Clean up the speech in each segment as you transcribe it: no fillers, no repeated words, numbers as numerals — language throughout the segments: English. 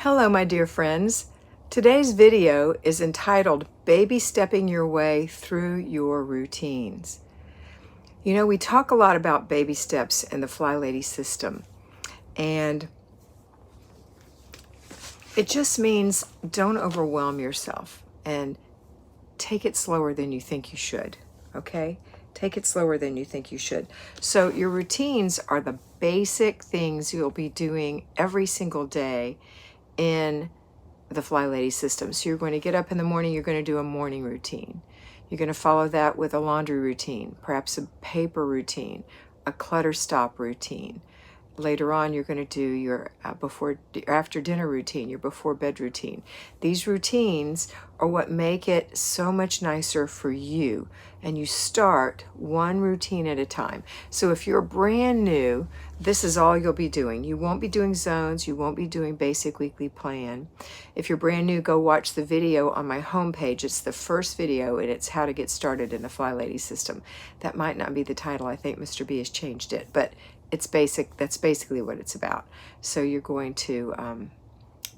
Hello, my dear friends. Today's video is entitled Baby Stepping Your Way Through Your Routines. You know, we talk a lot about baby steps in the Flylady system, and it just means don't overwhelm yourself and take it slower than you think you should, okay? Take it slower than you think you should. So your routines are the basic things you'll be doing every single day in the Flylady system. So you're going to get up in the morning, you're going to do a morning routine. You're going to follow that with a laundry routine, perhaps a paper routine, a clutter stop routine. Later on, you're going to do your after dinner routine, your before bed routine. These routines are what make it so much nicer for you. And you start one routine at a time. So if you're brand new, this is all you'll be doing. You won't be doing zones. You won't be doing basic weekly plan. If you're brand new, go watch the video on my homepage. It's the first video, and it's how to get started in the Flylady system. That might not be the title. I think Mr. B has changed it, but it's basic. That's basically what it's about. So you're going to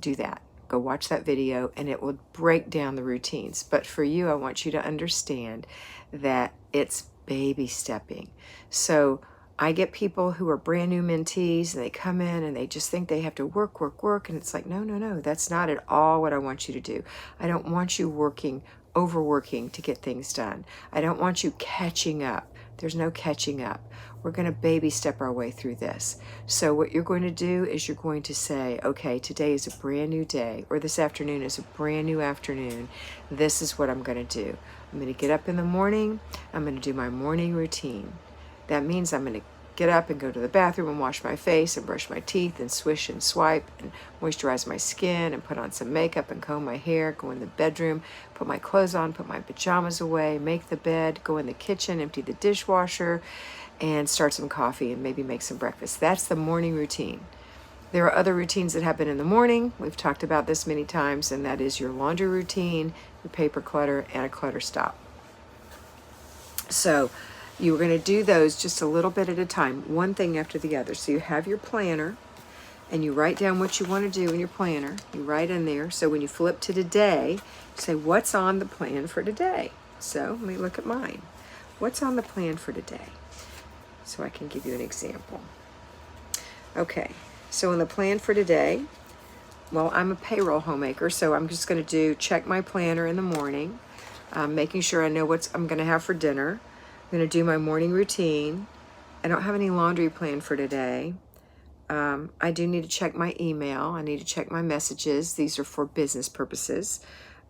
do that. Go watch that video, and it will break down the routines. But for you, I want you to understand that it's baby stepping. So I get people who are brand new mentees, and they come in and they just think they have to work. And it's like, no, that's not at all what I want you to do. I don't want you overworking to get things done. I don't want you catching up. There's no catching up. We're going to baby step our way through this. So what you're going to do is you're going to say, okay, today is a brand new day, or this afternoon is a brand new afternoon. This is what I'm going to do. I'm going to get up in the morning. I'm going to do my morning routine. That means I'm going to get up and go to the bathroom and wash my face and brush my teeth and swish and swipe and moisturize my skin and put on some makeup and comb my hair, go in the bedroom, put my clothes on, put my pajamas away, make the bed, go in the kitchen, empty the dishwasher, and start some coffee and maybe make some breakfast. That's the morning routine. There are other routines that happen in the morning. We've talked about this many times, and that is your laundry routine, your paper clutter, and a clutter stop. So you're going to do those just a little bit at a time, one thing after the other. So you have your planner, and you write down what you want to do in your planner. You write in there. So when you flip to today, say, what's on the plan for today? So let me look at mine. What's on the plan for today? So I can give you an example. Okay, so in the plan for today, well, I'm a payroll homemaker, so I'm just going to check my planner in the morning, making sure I know what I'm going to have for dinner. I'm going to do my morning routine. I don't have any laundry planned for today. I do need to check my email. I need to check my messages. These are for business purposes.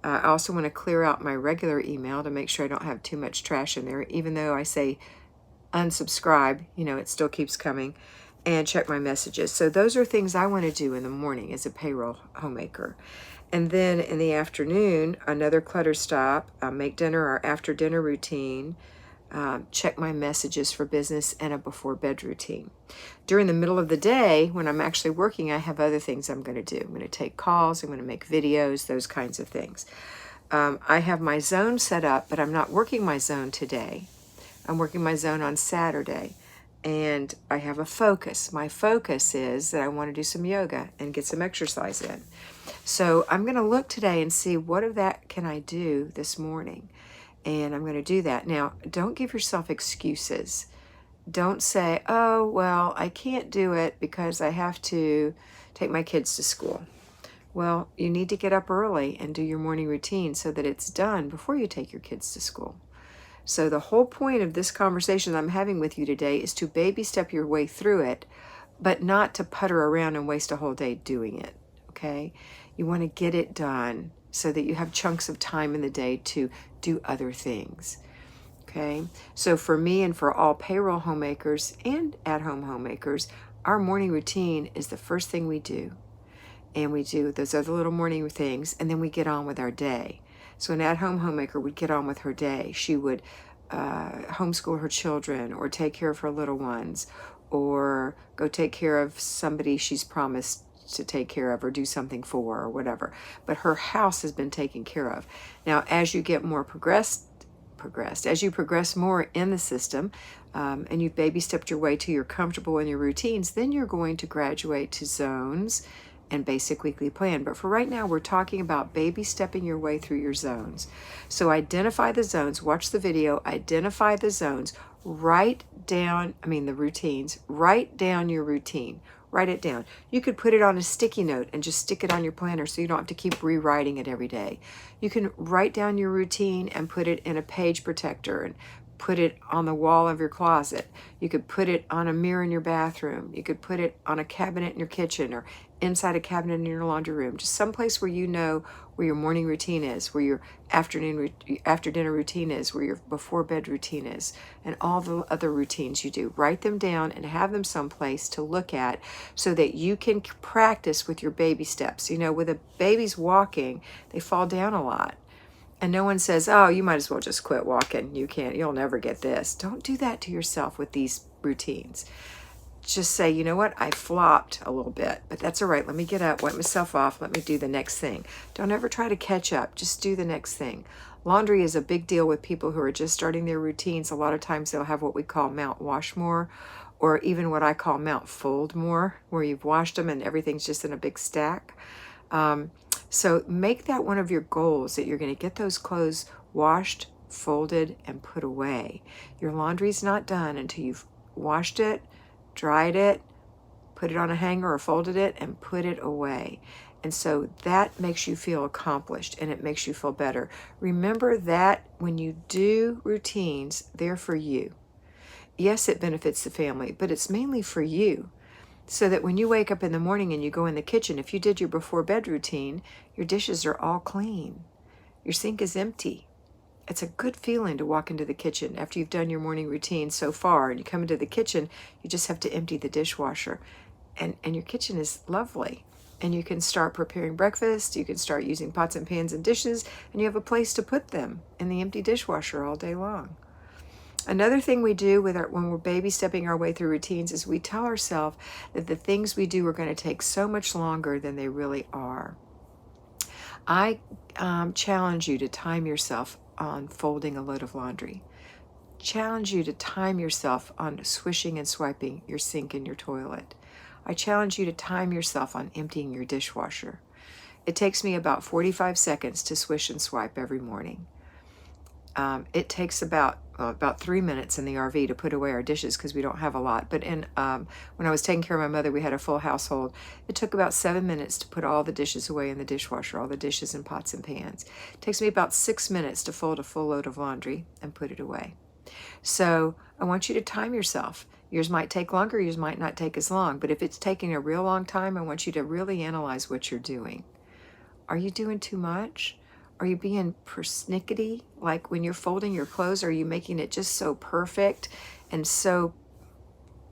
I also want to clear out my regular email to make sure I don't have too much trash in there. Even though I say unsubscribe, it still keeps coming. And check my messages. So those are things I want to do in the morning as a payroll homemaker. And then in the afternoon, another clutter stop, make dinner or after dinner routine, check my messages for business, and a before bed routine. During the middle of the day, when I'm actually working, I have other things I'm going to do. I'm going to take calls, I'm going to make videos, those kinds of things. I have my zone set up, but I'm not working my zone today. I'm working my zone on Saturday, and I have a focus. My focus is that I want to do some yoga and get some exercise in. So I'm going to look today and see what of that can I do this morning. And I'm going to do that. Now, don't give yourself excuses. Don't say, oh, well, I can't do it because I have to take my kids to school. Well, you need to get up early and do your morning routine so that it's done before you take your kids to school. So the whole point of this conversation I'm having with you today is to baby step your way through it, but not to putter around and waste a whole day doing it, okay? You want to get it done so that you have chunks of time in the day to do other things, okay? So for me and for all payroll homemakers and at-home homemakers, our morning routine is the first thing we do. And we do those other little morning things, and then we get on with our day. So an at-home homemaker would get on with her day. She would homeschool her children, or take care of her little ones, or go take care of somebody she's promised to take care of or do something for or whatever. But her house has been taken care of. Now, as you get more progressed, as you progress more in the system, and you've baby stepped your way till you're comfortable in your routines, then you're going to graduate to zones and basic weekly plan. But for right now, we're talking about baby stepping your way through your zones. So identify the zones, watch the video, identify the zones, the routines, write down your routine. Write it down. You could put it on a sticky note and just stick it on your planner so you don't have to keep rewriting it every day. You can write down your routine and put it in a page protector and put it on the wall of your closet. You could put it on a mirror in your bathroom. You could put it on a cabinet in your kitchen or inside a cabinet in your laundry room. Just someplace where you know where your morning routine is, where your after dinner routine is, where your before bed routine is, and all the other routines you do. Write them down and have them someplace to look at so that you can practice with your baby steps. You know, with a baby's walking, they fall down a lot. And no one says, oh, you might as well just quit walking. You'll never get this. Don't do that to yourself with these routines. Just say, you know what, I flopped a little bit, but that's all right. Let me get up, wipe myself off. Let me do the next thing. Don't ever try to catch up. Just do the next thing. Laundry is a big deal with people who are just starting their routines. A lot of times they'll have what we call Mount Washmore, or even what I call Mount Foldmore, where you've washed them and everything's just in a big stack. So make that one of your goals, that you're going to get those clothes washed, folded, and put away. Your laundry's not done until you've washed it, dried it, put it on a hanger or folded it, and put it away. And so that makes you feel accomplished and it makes you feel better. Remember that when you do routines, they're for you. Yes, it benefits the family, but it's mainly for you. So that when you wake up in the morning and you go in the kitchen, if you did your before bed routine, your dishes are all clean. Your sink is empty. It's a good feeling to walk into the kitchen after you've done your morning routine so far, and you come into the kitchen, you just have to empty the dishwasher. And your kitchen is lovely. And you can start preparing breakfast, you can start using pots and pans and dishes, and you have a place to put them in the empty dishwasher all day long. Another thing we do when we're baby stepping our way through routines is we tell ourselves that the things we do are going to take so much longer than they really are. I challenge you to time yourself on folding a load of laundry. Challenge you to time yourself on swishing and swiping your sink and your toilet. I challenge you to time yourself on emptying your dishwasher. It takes me about 45 seconds to swish and swipe every morning. It takes about 3 minutes in the RV to put away our dishes because we don't have a lot. But when I was taking care of my mother, we had a full household. It took about 7 minutes to put all the dishes away in the dishwasher, all the dishes and pots and pans. It takes me about 6 minutes to fold a full load of laundry and put it away. So I want you to time yourself. Yours might take longer, yours might not take as long. But if it's taking a real long time, I want you to really analyze what you're doing. Are you doing too much? Are you being persnickety? Like when you're folding your clothes, are you making it just so perfect and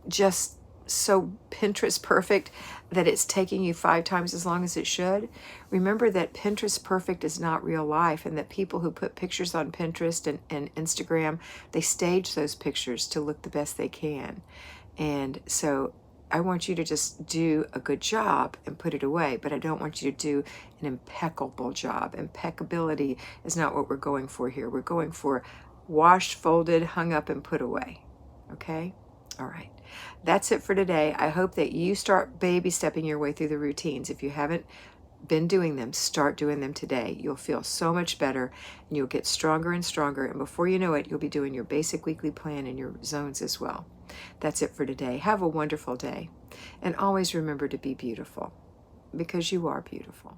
just so Pinterest perfect that it's taking you 5 times as long as it should? Remember that Pinterest perfect is not real life, and that people who put pictures on Pinterest and Instagram, they stage those pictures to look the best they can. And so I want you to just do a good job and put it away, but I don't want you to do an impeccable job. Impeccability is not what we're going for here. We're going for washed, folded, hung up, and put away. Okay? All right. That's it for today. I hope that you start baby stepping your way through the routines. If you haven't been doing them, start doing them today. You'll feel so much better and you'll get stronger and stronger. And before you know it, you'll be doing your basic weekly plan in your zones as well. That's it for today. Have a wonderful day. And always remember to be beautiful, because you are beautiful.